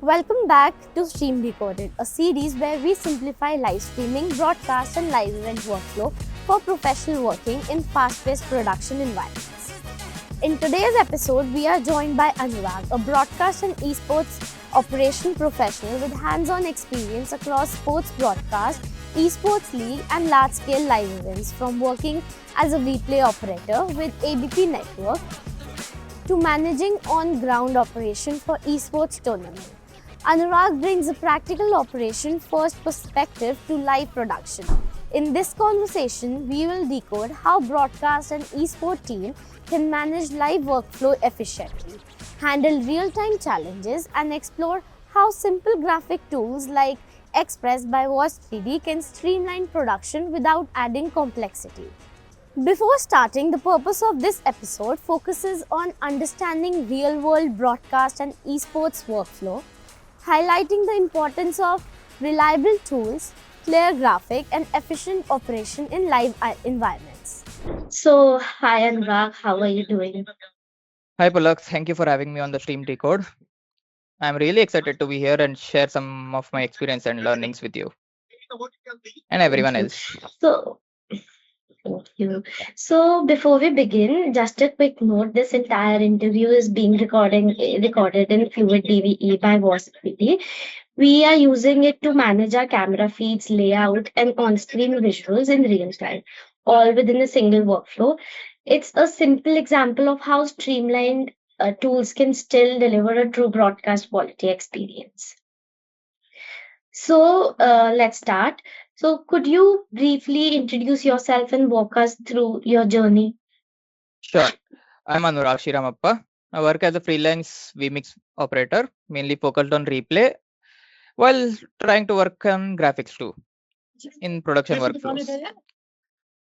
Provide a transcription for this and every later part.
Welcome back to Stream Decoded, a series where we simplify live streaming, broadcast, and live event workflow for professional working in fast-paced production environments. In today's episode, we are joined by Anurag, a broadcast and esports operation professional with hands-on experience across sports broadcast, esports league, and large-scale live events, from working as a replay operator with ABP Network to managing on-ground operation for esports tournament. Anurag brings a practical operation first perspective to live production. In this conversation, we will decode how broadcast and esports team can manage live workflow efficiently, handle real-time challenges, and explore how simple graphic tools like Xpress by WASP3D can streamline production without adding complexity. Before starting, the purpose of this episode focuses on understanding real-world broadcast and esports workflow, highlighting the importance of reliable tools, clear graphic, and efficient operation in live environments. So, hi Anurag, how are you doing? Hi Palak, thank you for having me on the Stream Decode. I'm really excited to be here and share some of my experience and learnings with you and everyone else. Thank you. So, before we begin, just a quick note: this entire interview is being recorded in Fluid DVE by WASP3D. We are using it to manage our camera feeds, layout, and on-screen visuals in real time, all within a single workflow. It's a simple example of how streamlined tools can still deliver a true broadcast quality experience. So let's start. So could you briefly introduce yourself and walk us through your journey? Sure. I'm Anurag Sreeramappa. I work as a freelance vMix operator, mainly focused on replay, while trying to work on graphics too in production workflows.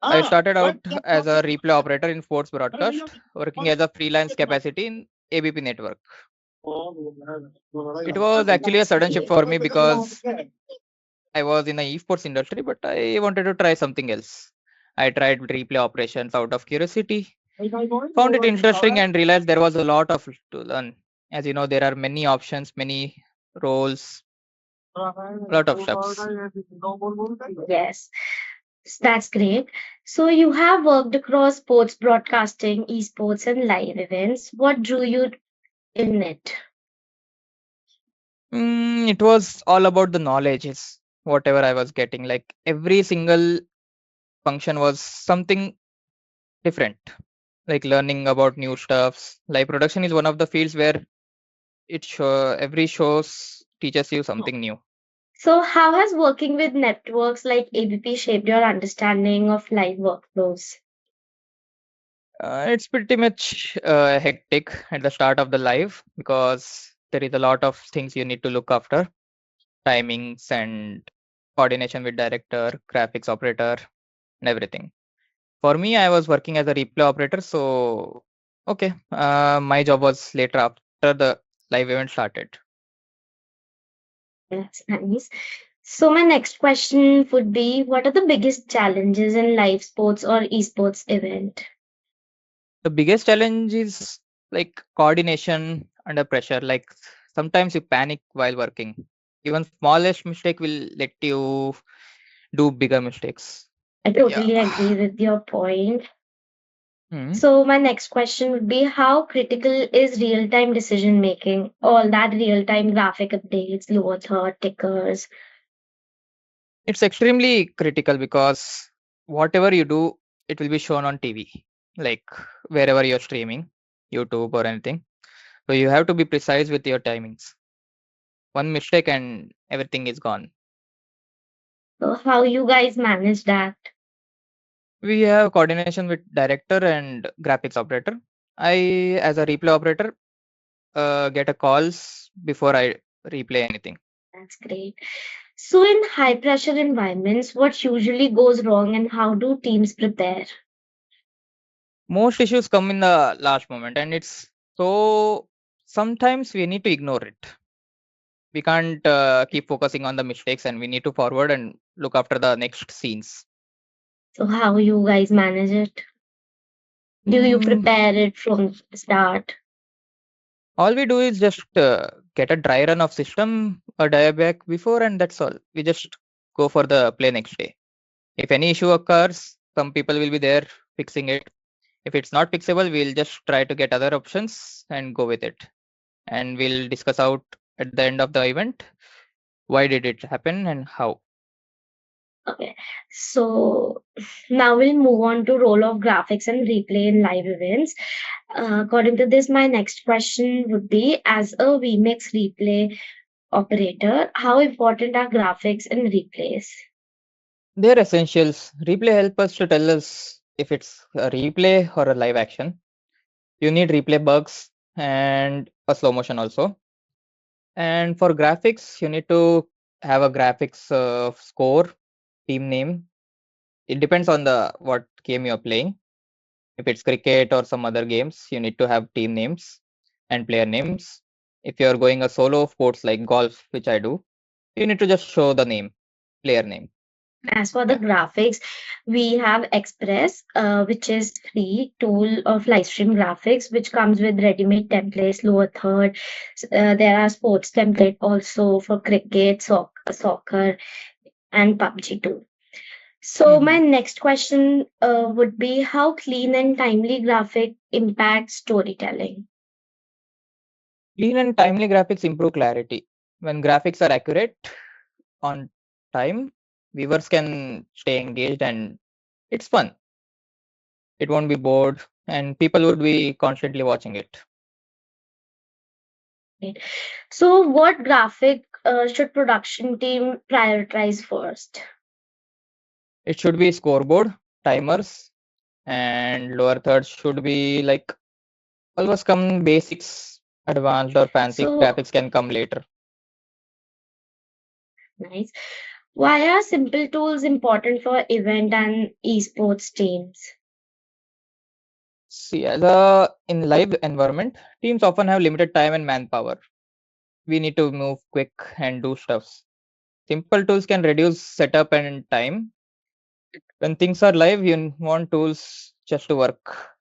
I started out as a replay operator in sports broadcast, working as a freelance capacity in ABP Network. It was actually a sudden shift for me because I was in the esports industry, but I wanted to try something else. I tried replay operations out of curiosity, found it interesting, and realized there was a lot of to learn. As you know, there are many options, many roles, a lot of stuff. Yes, that's great. So you have worked across sports broadcasting, esports, and live events. What drew you in it? It was all about the knowledge, is whatever I was getting. Like every single function was something different. Like learning about new stuffs. Live production is one of the fields where every shows teaches you something new. So how has working with networks like ABP shaped your understanding of live workflows? It's pretty much hectic at the start of the live because there is a lot of things you need to look after, timings and coordination with director, graphics operator, and everything. For me, I was working as a replay operator, so okay, my job was later after the live event started. That's nice. So my next question would be, what are the biggest challenges in live sports or esports event? The biggest challenge is like coordination under pressure. Like sometimes you panic while working. Even smallest mistake will let you do bigger mistakes. I Yeah. totally agree with your point. Hmm. So my next question would be, how critical is real-time decision making? All that real-time graphic updates, lower third tickers. It's extremely critical because whatever you do, it will be shown on TV, like wherever you're streaming, YouTube or anything. So you have to be precise with your timings. One mistake and everything is gone. So how you guys manage that? We have coordination with director and graphics operator. I, as a replay operator, get a calls before I replay anything. That's great. So in high pressure environments, what usually goes wrong and how do teams prepare? Most issues come in the last moment, and it's so sometimes we need to ignore it. We can't keep focusing on the mistakes, and we need to forward and look after the next scenes. So how you guys manage it? Do you Mm, prepare it from the start? all we do is just get a dry run of system a day back before, and that's all. We just go for the play next day. If any issue occurs, some people will be there fixing it. If it's not fixable, we'll just try to get other options and go with it. And we'll discuss out at the end of the event why did it happen and how. Okay, so now we'll move on to role of graphics and replay in live events. According to this, my next question would be, as a vMix replay operator, how important are graphics in replays? They're essentials. Replay help us to tell us if it's a replay or a live action. You need replay bugs and a slow motion also. And for graphics, you need to have a graphics score, team name. It depends on the what game you're playing. If it's cricket or some other games, you need to have team names and player names. If you're going a solo sports like golf, which I do, you need to just show the name, player name. As for the Yeah. graphics, we have Express, which is free tool of live stream graphics, which comes with ready-made templates, lower third. There are sports template also for cricket, soccer, and PUBG too. So my Mhm. next question would be, how clean and timely graphic impact storytelling? Clean and timely graphics improve clarity. When graphics are accurate on time, viewers can stay engaged and it's fun. It won't be bored and people would be constantly watching it. Right. So what graphic should production team prioritize first? It should be scoreboard, timers, and lower thirds should be like always come basics, advanced or fancy So graphics can come later. nice. Why are simple tools important for event and esports teams? See, as a in live environment, teams often have limited time and manpower. We need to move quick and do stuffs. Simple tools can reduce setup and time. When things are live, you want tools just to work.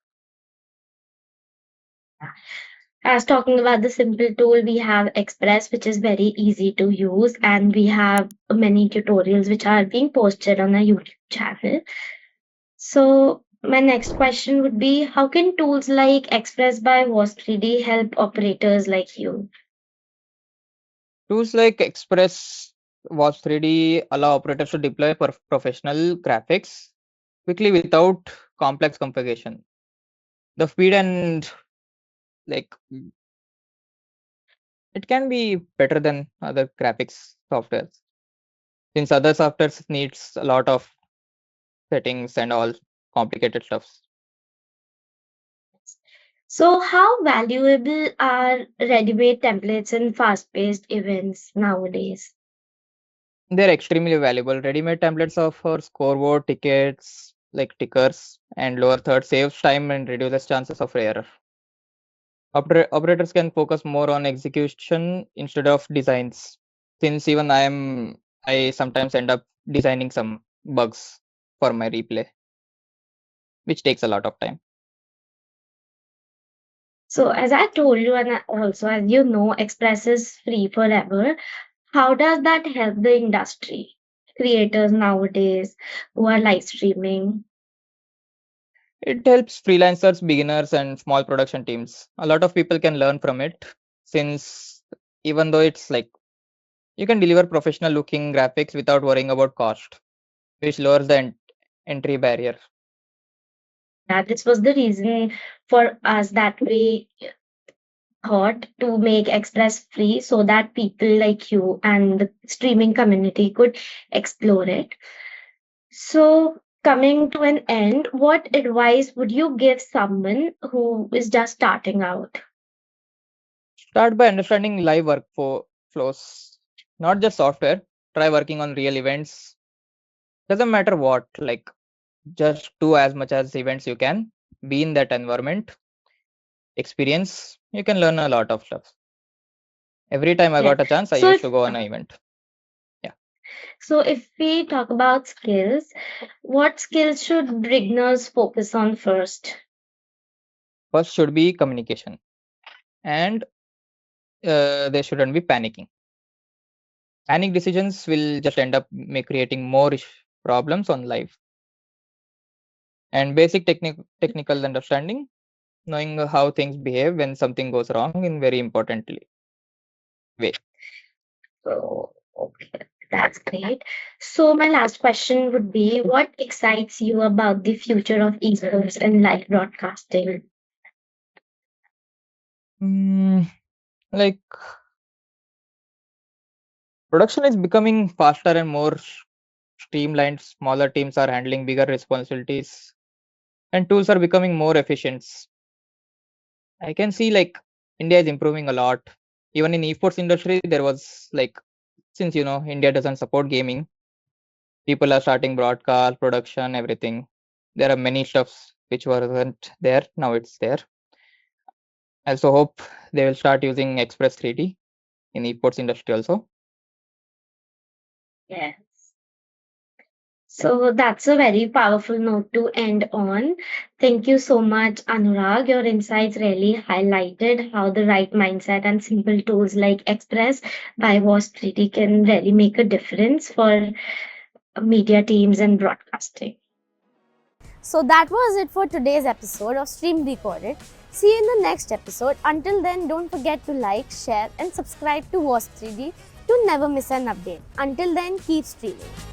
As talking about the simple tool, we have Express, which is very easy to use, and we have many tutorials which are being posted on our YouTube channel. So my next question would be, how can tools like Express by WASP3D help operators like you? Tools like Express, WASP3D allow operators to deploy professional graphics quickly without complex configuration. The speed and like it can be better than other graphics softwares since other softwares needs a lot of settings and all complicated stuff. So how valuable are ready-made templates in fast-paced events nowadays? They're extremely valuable. Ready-made templates offer scoreboard tickets like tickers and lower third saves time and reduces chances of error. Operators can focus more on execution instead of designs. Since even I sometimes end up designing some bugs for my replay, which takes a lot of time. So as I told you, and also as you know, Express is free forever. How does that help the industry? Creators nowadays who are live streaming. It helps freelancers, beginners, and small production teams. A lot of people can learn from it since even though it's like you can deliver professional looking graphics without worrying about cost, which lowers the entry barrier. Yeah, this was the reason for us that we thought to make Express free so that people like you and the streaming community could explore it. So, coming to an end, what advice would you give someone who is just starting out? Start by understanding live flows, not just software. Try working on real events. Doesn't matter what, like just do as much as events you can. Be in that environment, experience. You can learn a lot of stuff. Every time I Yeah. got a chance, I So used to if go on an event. Yeah. so if we talk about skills, what skills should beginners focus on first? First should be communication and they shouldn't be panicking. Panic decisions will just end up creating more problems on live. And basic technical understanding, knowing how things behave when something goes wrong in very importantly way. So, okay, that's great. So, my last question would be, what excites you about the future of esports and live broadcasting? Mm, like production is becoming faster and more streamlined. Smaller teams are handling bigger responsibilities, and tools are becoming more efficient. I can see like India is improving a lot. Even in esports industry, there was like, since India doesn't support gaming, people are starting broadcast, production, everything. There are many stuffs which wasn't there. Now it's there. I also hope they will start using Express 3D in esports industry also. Yes. So that's a very powerful note to end on. Thank you so much, Anurag. Your insights really highlighted how the right mindset and simple tools like Express by WASP3D can really make a difference for media teams and broadcasting. So that was it for today's episode of Stream Decoded. See you in the next episode. Until then, don't forget to like, share, and subscribe to WASP3D to never miss an update. Until then, keep streaming.